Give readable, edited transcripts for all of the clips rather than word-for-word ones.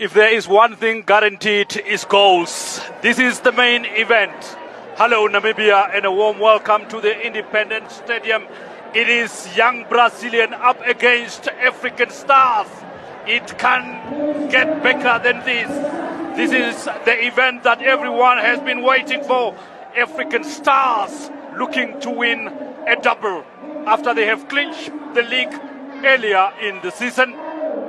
If there is one thing guaranteed, is goals. This is the main event. Hello Namibia and a warm welcome to the Independence Stadium. It is young Brazilian up against African stars. It can get better than this. This is the event that everyone has been waiting for. African stars looking to win a double after they have clinched the league earlier in the season.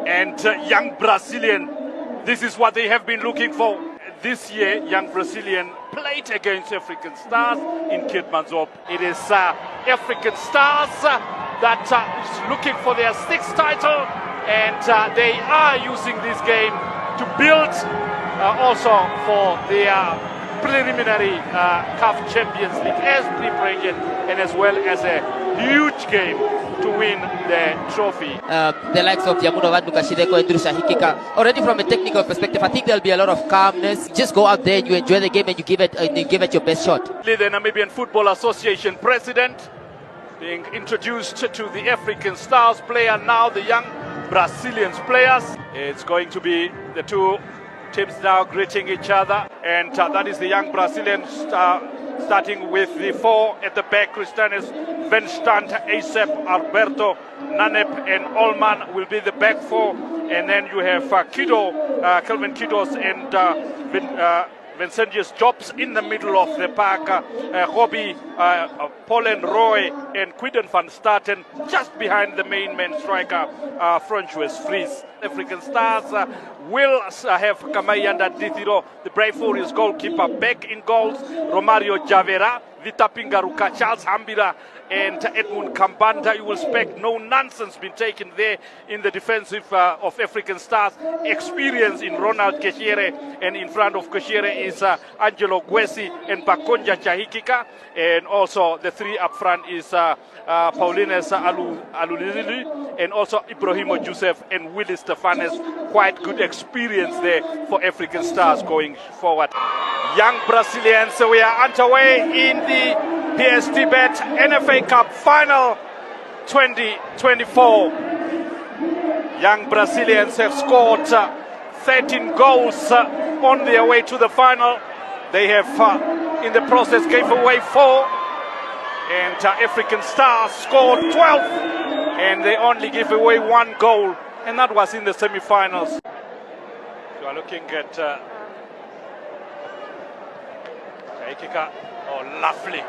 And young Brazilian, this is what they have been looking for. This year, young Brazilian played against African stars in Keetmanshoop. It is African stars that is looking for their sixth title, and they are using this game to build also for their preliminary CAF Champions League as preparation, and as well as a huge game to win the trophy. The likes of Yamunovat, Lukashideko, and Drusha Hikika. Already from a technical perspective, I think there'll be a lot of calmness. Just go out there and you enjoy the game and you give it your best shot. The Namibian Football Association president being introduced to the African stars player, now the young Brazilian players. It's going to be the two teams now greeting each other, and that is the young Brazilians starting with the four at the back. Christianes, Venstand, Asep, Alberto, Nanep and Allman will be the back four, and then you have Kelvin Kidos and Vincentius Jobs in the middle of the pack. Robbie, Polen Roy and Quidden van Staten just behind the main man striker, Francois Fries. African stars will have Kamayanda Dithiro, the Brave Warriors goalkeeper, back in goals. Romario Javera, Vita Pingaruka, Charles Hambira and Edmund Kambanda. You will expect no nonsense being taken there in the defensive of African stars. Experience in Ronald Keshere, and in front of Keshere is Angelo Gwesi and Pakonja Chahikika, and also the three up front is Paulines Alulili and also Ibrahimo Joseph and Willis Stefanes. Quite good experience there for African stars going forward. Young Brazilians, we are underway in the PSTBET NFA Cup Final 2024. Young Brazilians have scored 13 goals on their way to the final. They have, in the process, gave away 4. And African stars scored 12. And they only gave away 1 goal. And that was in the semi-finals. You are looking at Taikika. Oh, lovely.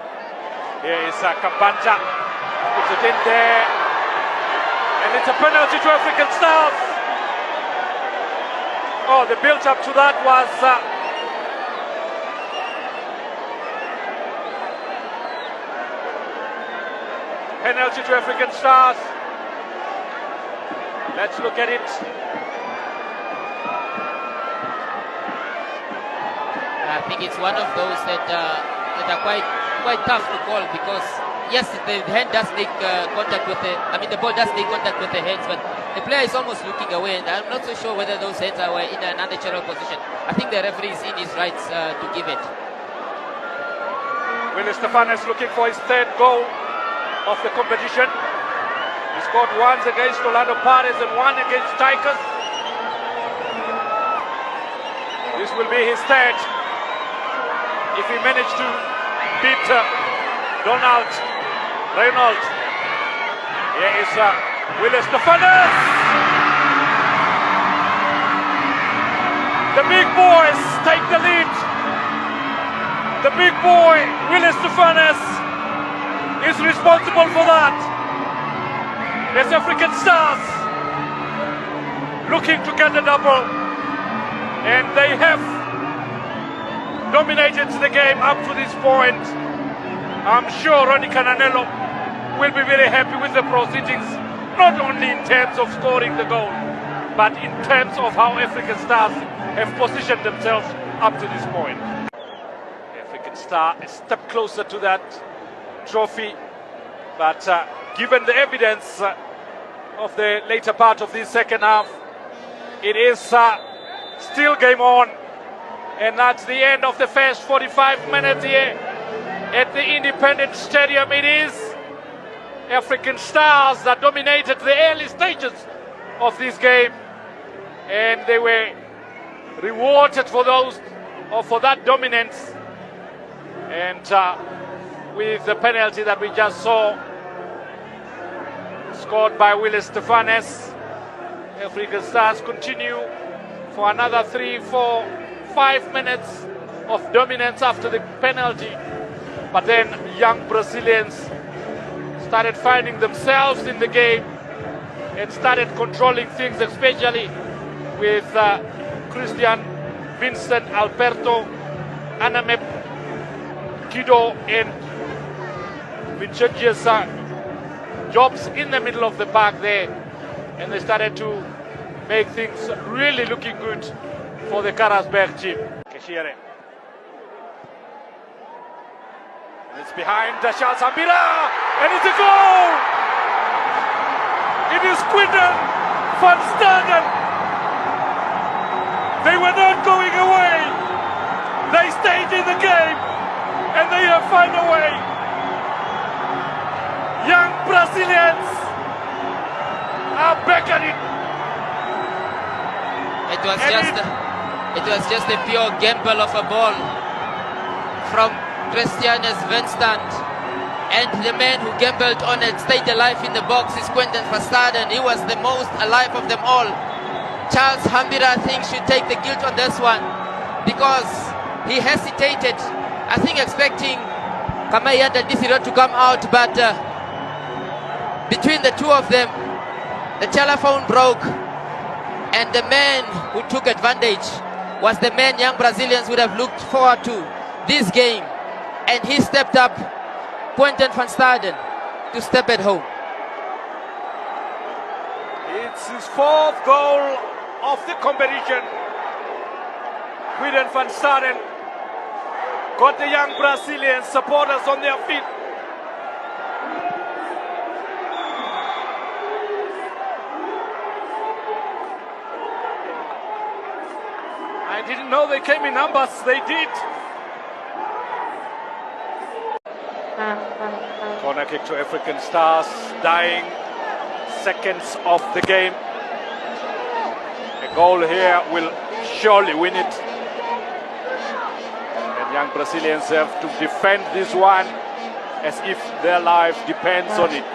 Here is Kambanja. Puts it in there. And it's a penalty to African stars. Oh, the build-up to that was penalty to African stars. Let's look at it. I think it's one of those that are quite tough to call, because yes, the hand does make contact with the ball does make contact with the hands, but the player is almost looking away, and I'm not so sure whether those hands were in an unnatural position. I think the referee is in his rights to give it. Willis Stefanes looking for his 3rd goal of the competition. He scored once against Orlando Pirates and 1 against Tigers. This will be his 3rd. If he managed to beat Donald Reynolds. Here is Willis Stefanes. The big boys take the lead. The big boy, Willis Stefanes, is responsible for that. It's African stars looking to get a double, and they have dominated the game up to this point. I'm sure Ronnie Cananello will be very happy with the proceedings, not only in terms of scoring the goal, but in terms of how African stars have positioned themselves up to this point. The African star a step closer to that trophy, but given the evidence of the later part of this second half, it is still game on. And that's the end of the first 45 minutes here at the Independence Stadium. It is African stars that dominated the early stages of this game, and they were rewarded for those or for that dominance. And with the penalty that we just saw, scored by Willis Stefanes, African Stars continue for another 3, 4, 5 minutes of dominance after the penalty. But then young Brazilians started finding themselves in the game and started controlling things, especially with Christian, Vincent, Alberto, Anamep, Guido and Vincenzo's jobs in the middle of the park there, and they started to make things really looking good for the Karasberg team. Keshiere. And it's behind Charles Ambira, and it's a goal! It is Quinton van Staden. They were not going away. They stayed in the game, and they have found a way. Young Brazilians are beckoning. It was just a pure gamble of a ball from Christian Venstand, and the man who gambled on it stayed alive in the box is Quinton van Staden. He was the most alive of them all. Charles Hambira, I think, should take the guilt on this one because he hesitated, I think, expecting Kamayanda Disiro to come out, but between the two of them, the telephone broke, and the man who took advantage was the man young Brazilians would have looked forward to this game, and he stepped up, Quinton van Staden, to step at home. It's his 4th goal of the competition. Quinton van Staden got the young Brazilian supporters on their feet. I didn't know they came in numbers, they did. Corner kick to African Stars, dying seconds of the game. A goal here will surely win it. And young Brazilians have to defend this one as if their life depends on it.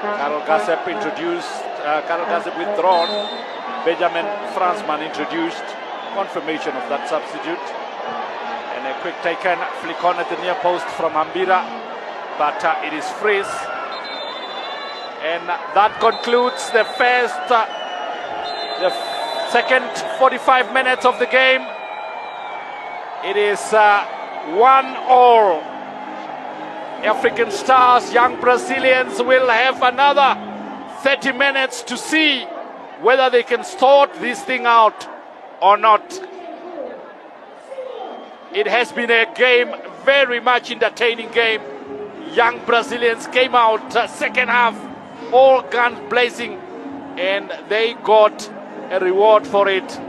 Karel Gassep introduced, Karel Gassep withdrawn. Benjamin Fransman introduced, confirmation of that substitute. And a quick taken, flick on at the near post from Ambira, but it is freeze. And that concludes the second 45 minutes of the game. It is 1-1. African Stars, young Brazilians will have another 30 minutes to see whether they can sort this thing out or not. It has been a game, very much entertaining game. Young Brazilians came out second half, all guns blazing, and they got a reward for it.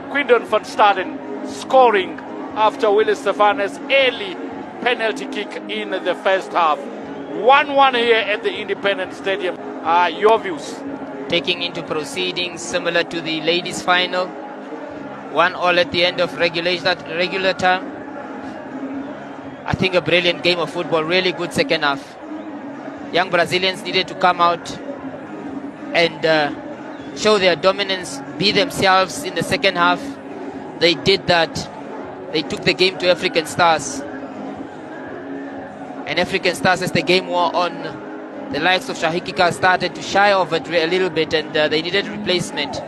Quinton van Staden scoring after Willis Stefanes' early penalty kick in the first half. 1-1 here at the Independent Stadium. Your views? Taking into proceedings similar to the ladies' final, 1-1 at the end of regular time. I think a brilliant game of football, really good second half. Young Brazilians needed to come out and show their dominance, be themselves in the second half. They did that. They took the game to African Stars. And African Stars, as the game wore on, the likes of Shahikika started to shy of it a little bit, and they needed replacement.